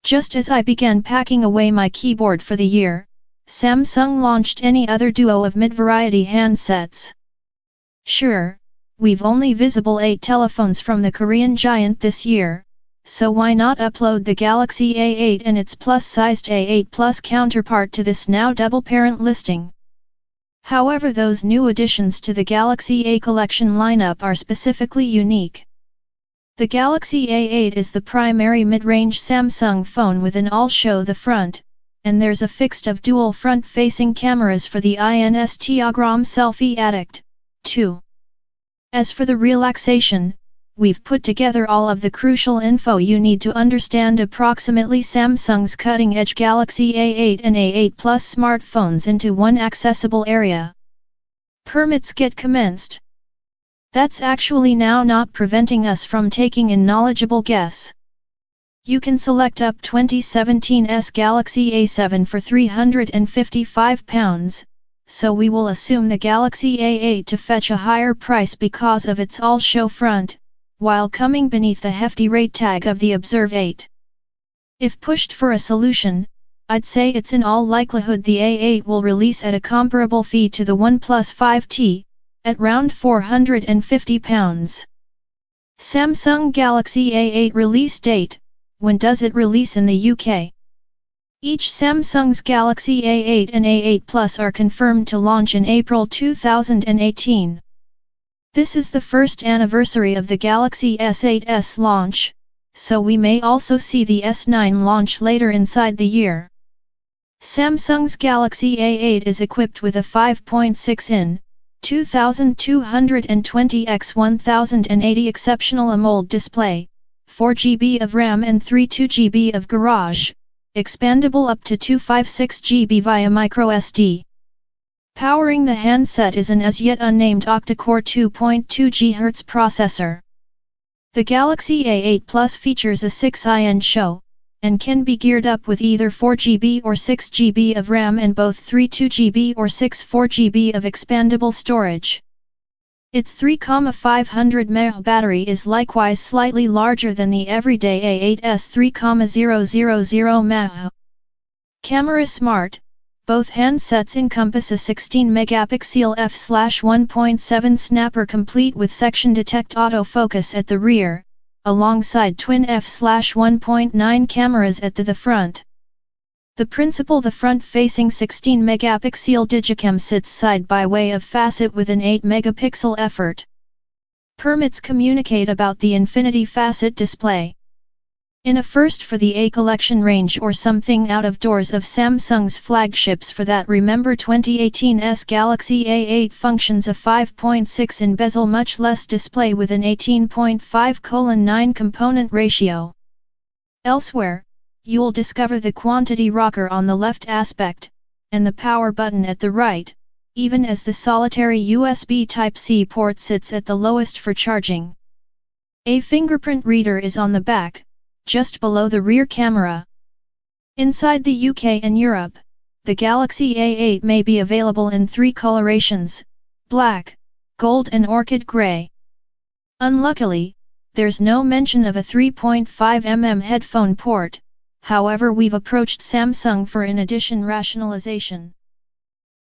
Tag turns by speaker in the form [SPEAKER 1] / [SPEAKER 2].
[SPEAKER 1] Just as I began packing away my keyboard for the year, Samsung launched any other duo of mid-variety handsets. Sure, we've only visible 8 telephones from the Korean giant this year, so why not upload the Galaxy A8 and its plus-sized A8 Plus counterpart to this now double-parent listing? However, those new additions to the Galaxy A collection lineup are specifically unique. The Galaxy A8 is the primary mid-range Samsung phone with an all-show the front, and there's a fixed of dual front-facing cameras for the Instagram selfie addict, too. As for the relaxation, we've put together all of the crucial info you need to understand approximately Samsung's cutting-edge Galaxy A8 and A8 Plus smartphones into one accessible area. Permits get commenced. That's actually now not preventing us from taking a knowledgeable guess. You can select up 2017's Galaxy A7 for £355, so we will assume the Galaxy A8 to fetch a higher price because of its all-show front, while coming beneath the hefty rate tag of the Observe 8. If pushed for a solution, I'd say it's in all likelihood the A8 will release at a comparable fee to the OnePlus 5T, at round £450. Samsung Galaxy A8 release date. When does it release in the UK? Each Samsung's Galaxy A8 and A8 Plus are confirmed to launch in April 2018. This is the first anniversary of the Galaxy S8's launch, so we may also see the S9 launch later inside the year. Samsung's Galaxy A8 is equipped with a 5.6-in, 2220x1080 exceptional AMOLED display, 4GB of RAM and 32GB of Garage, expandable up to 256GB via microSD. Powering the handset is an as yet unnamed octa-core 2.2 GHz processor. The Galaxy A8 Plus features a 6-in show, and can be geared up with either 4GB or 6GB of RAM and both 32GB or 64GB of expandable storage. Its 3,500 mAh battery is likewise slightly larger than the everyday A8's 3,000 mAh. Camera smart. Both handsets encompass a 16-megapixel f/1.7 snapper complete with section detect autofocus at the rear, alongside twin f/1.9 cameras at the front. The front-facing 16-megapixel Digicam sits side by way of facet with an 8-megapixel effort. Permits communicate about the infinity facet display. In a first for the A collection range or something out of doors of Samsung's flagships for that remember 2018's Galaxy A8 functions a 5.6-in bezel much less display with an 18.5:9 component ratio. Elsewhere, you'll discover the quantity rocker on the left aspect, and the power button at the right, even as the solitary USB Type-C port sits at the lowest for charging. A fingerprint reader is on the back, just below the rear camera. Inside the UK and Europe, the Galaxy A8 may be available in 3 colorations: black, gold and orchid grey. Unluckily, there's no mention of a 3.5mm headphone port, however we've approached Samsung for an edition rationalization.